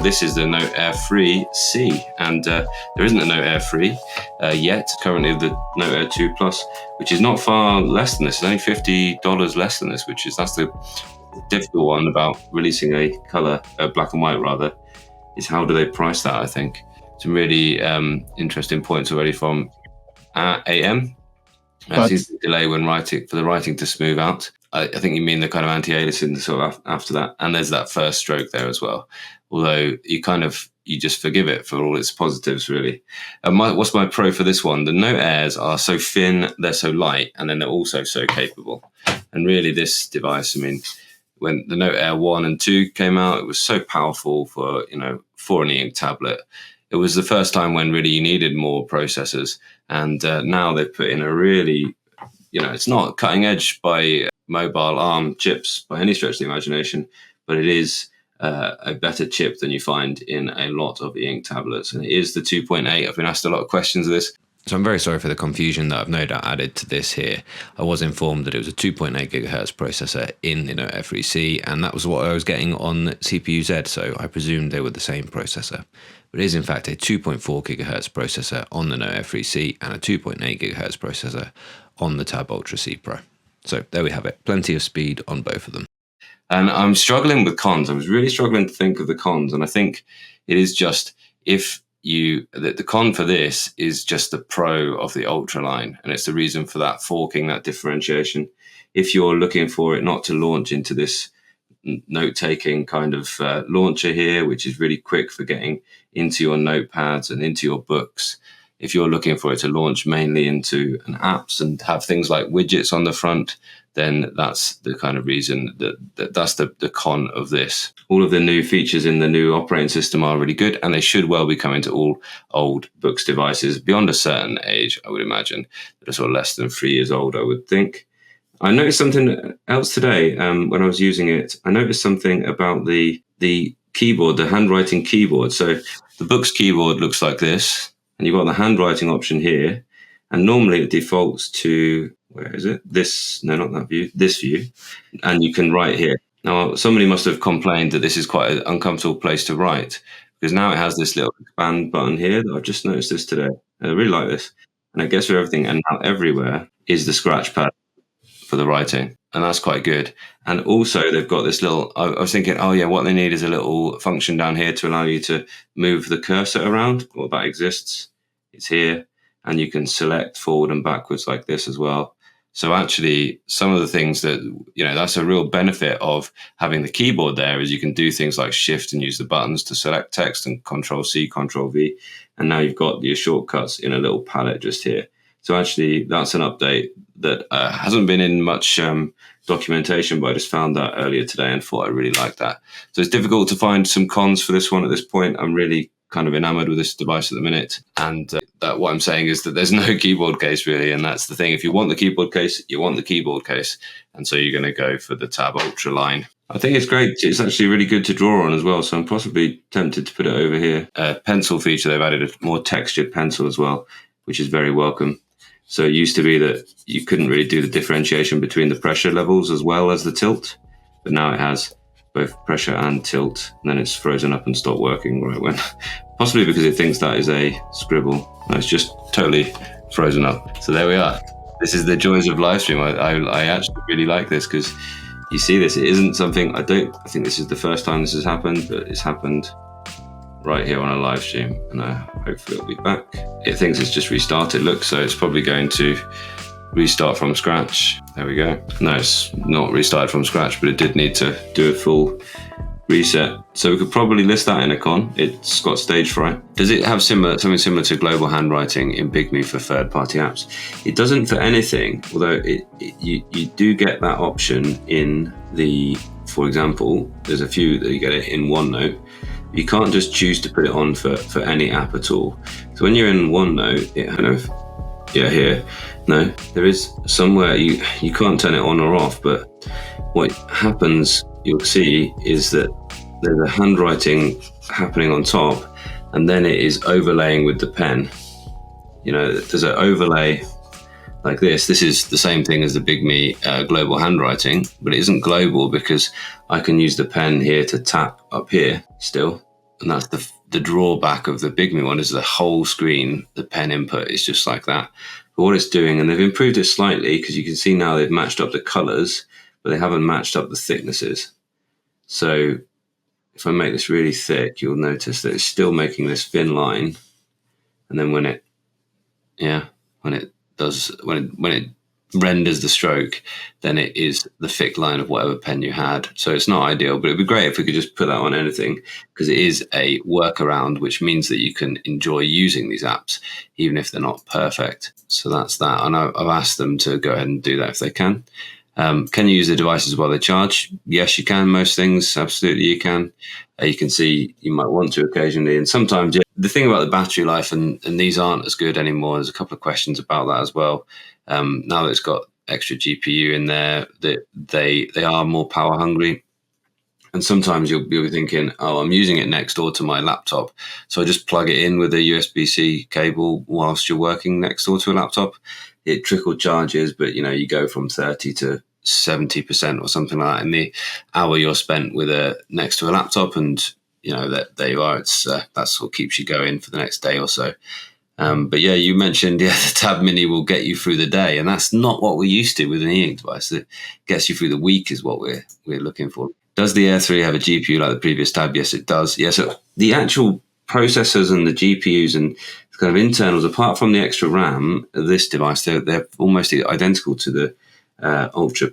this is the Note Air 3C, and there isn't a Note Air 3 yet. Currently the Note Air 2 Plus, which is not far less than this. It's only $50 less than this, that's the difficult one about releasing a colour, black and white rather, is how do they price that, I think. Some really interesting points already from AM. Seems to delay when writing, for the writing to smooth out. I think you mean the kind of anti-aliasing sort of after that. And there's that first stroke there as well. Although you just forgive it for all its positives, really. What's my pro for this one? The Note Airs are so thin, they're so light, and then they're also so capable. And really this device, I mean, when the Note Air 1 and 2 came out, it was so powerful for an Eink tablet. It was the first time when really you needed more processors. And now they've put in a really, it's not cutting edge by mobile ARM chips by any stretch of the imagination, but it is a better chip than you find in a lot of Eink tablets. And it is the 2.8. I've been asked a lot of questions of this. So I'm very sorry for the confusion that I've no doubt added to this here. I was informed that it was a 2.8 gigahertz processor in the Note Air 3C, and that was what I was getting on CPU-Z, so I presumed they were the same processor. But it is in fact a 2.4 gigahertz processor on the Note Air 3C and a 2.8 gigahertz processor on the Tab Ultra C Pro. So there we have it. Plenty of speed on both of them. And I'm struggling with cons. I was really struggling to think of the cons, and I think it is just the con for this is just the Pro of the Ultra line, and it's the reason for that forking, that differentiation. If you're looking for it not to launch into this note-taking kind of launcher here, which is really quick for getting into your notepads and into your books, if you're looking for it to launch mainly into an apps and have things like widgets on the front, then that's the kind of reason that's the con of this. All of the new features in the new operating system are really good, and they should well be coming to all old Boox devices beyond a certain age, I would imagine, that are sort of less than 3 years old, I would think. I noticed something else today when I was using it. I noticed something about the keyboard, the handwriting keyboard. So the Boox keyboard looks like this, and you've got the handwriting option here, and normally it defaults to, where is it? This, no, not that view, this view, and you can write here. Now, somebody must have complained that this is quite an uncomfortable place to write, because now it has this little expand button here. I've just noticed this today. I really like this, and it gets rid of everything, and now everywhere is the scratch pad for the writing, and that's quite good. And also they've got this little, I was thinking, oh yeah, what they need is a little function down here to allow you to move the cursor around. Well, that exists. It's here, and you can select forward and backwards like this as well. So actually some of the things that, that's a real benefit of having the keyboard there, is you can do things like shift and use the buttons to select text, and Control C, Control V. And now you've got your shortcuts in a little palette just here. So actually that's an update that hasn't been in much documentation, but I just found that earlier today and thought I really liked that. So it's difficult to find some cons for this one at this point. I'm really kind of enamored with this device at the minute. And that what I'm saying is that there's no keyboard case really. And that's the thing. If you want the keyboard case, you want the keyboard case. And so you're going to go for the Tab Ultra line. I think it's great. It's actually really good to draw on as well. So I'm possibly tempted to put it over here. Pencil feature, they've added a more textured pencil as well, which is very welcome. So it used to be that you couldn't really do the differentiation between the pressure levels as well as the tilt, but now it has both pressure and tilt, and then it's frozen up and stopped working right when, possibly because it thinks that is a scribble. No, it's just totally frozen up. So there we are. This is the joys of live stream. I actually really like this, because you see this, it isn't something, I think this is the first time this has happened, but it's happened right here on a live stream, and hopefully it'll be back. It thinks it's just restarted, look, so it's probably going to restart from scratch. There we go. No, it's not restarted from scratch, but it did need to do a full reset. So we could probably list that in a con. It's got stage fright. Does it have something similar to global handwriting in Bigme for third-party apps? It doesn't for anything, although you do get that option in the, for example, there's a few that you get it in OneNote. You can't just choose to put it on for any app at all. So when you're in OneNote, it kind of, here, no, there is somewhere you can't turn it on or off, but what happens, you'll see, is that there's a handwriting happening on top, and then it is overlaying with the pen. There's an overlay like this. This is the same thing as the Bigme global handwriting, but it isn't global because I can use the pen here to tap up here still. And that's the drawback of the Bigme one, is the whole screen, the pen input is just like that. But what it's doing, and they've improved it slightly, because you can see now they've matched up the colors, but they haven't matched up the thicknesses. So if I make this really thick, you'll notice that it's still making this thin line. And then when it renders the stroke, then it is the thick line of whatever pen you had. So it's not ideal, but it'd be great if we could just put that on anything, because it is a workaround, which means that you can enjoy using these apps, even if they're not perfect. So that's that. And I've asked them to go ahead and do that if they can. Can you use the devices while they charge? Yes, you can. Most things, absolutely, you can. You can see you might want to occasionally, and sometimes. Yeah. The thing about the battery life, and these aren't as good anymore. There's a couple of questions about that as well. Now that it's got extra GPU in there, that they are more power hungry. And sometimes you'll be thinking, oh, I'm using it next door to my laptop, so I just plug it in with a USB-C cable whilst you're working next door to a laptop. It trickle charges, but you go from 30 to 70% or something like that in the hour you're spent with next to a laptop, and that there you are. It's that's what keeps you going for the next day or so. But yeah, you mentioned the Tab Mini will get you through the day, and that's not what we're used to with an Eink device. It gets you through the week is what we're looking for. Does the Air 3 have a GPU like the previous Tab? Yes, it does. Yeah, so the actual processors and the GPUs and kind of internals, apart from the extra RAM, this device, they're almost identical to the Ultra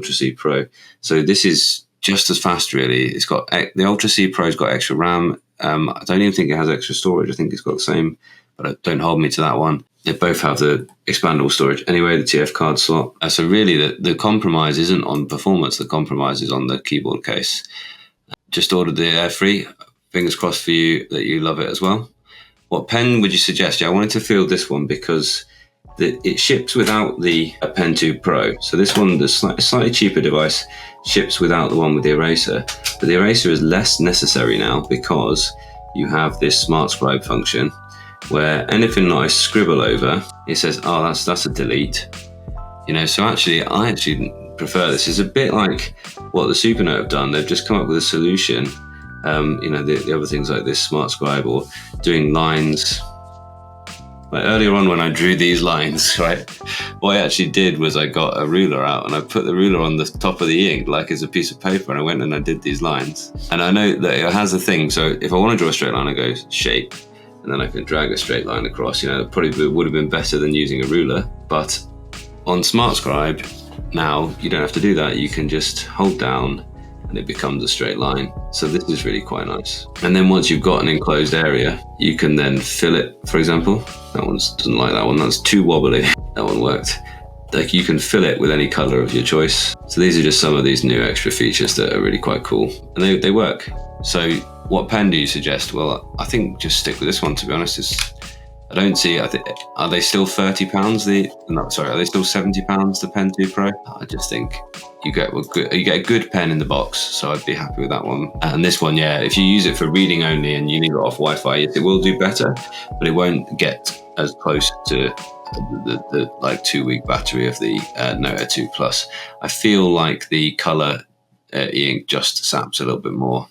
C Pro. So this is just as fast, really. It's got the Ultra C Pro's got extra RAM. I don't even think it has extra storage. I think it's got the same, but don't hold me to that one. They both have the expandable storage. Anyway, the TF card slot. So really, the compromise isn't on performance. The compromise is on the keyboard case. Just ordered the Air 3. Fingers crossed for you that you love it as well. What pen would you suggest? Yeah, I wanted to field this one because it ships without the Pen 2 Pro. So this one, the slightly cheaper device, ships without the one with the eraser. But the eraser is less necessary now because you have this Smart Scribe function, where anything that I scribble over, it says, oh, that's a delete. So I actually prefer this. It's a bit like what the Supernote have done. They've just come up with a solution. The other things like this Smart Scribe, or doing lines. Like earlier on when I drew these lines, right, what I actually did was I got a ruler out and I put the ruler on the top of the Eink like it's a piece of paper, and I went and I did these lines. And I know that it has a thing, so if I want to draw a straight line, I go shape, and then I can drag a straight line across. It probably would have been better than using a ruler. But on Smart Scribe, now you don't have to do that. You can just hold down and it becomes a straight line. So this is really quite nice. And then once you've got an enclosed area, you can then fill it, for example. That one doesn't like that one. That's too wobbly. That one worked. Like, you can fill it with any color of your choice. So these are just some of these new extra features that are really quite cool. And they work. So what pen do you suggest? Well, I think just stick with this one, to be honest. I don't see, are they still £30? Are they still £70, the Pen 2 Pro? I just think you get a good pen in the box, so I'd be happy with that one. And this one, yeah, if you use it for reading only and you leave it off Wi-Fi, it will do better, but it won't get as close to the like 2-week battery of the Note Air 2 Plus. I feel like the color Eink just saps a little bit more.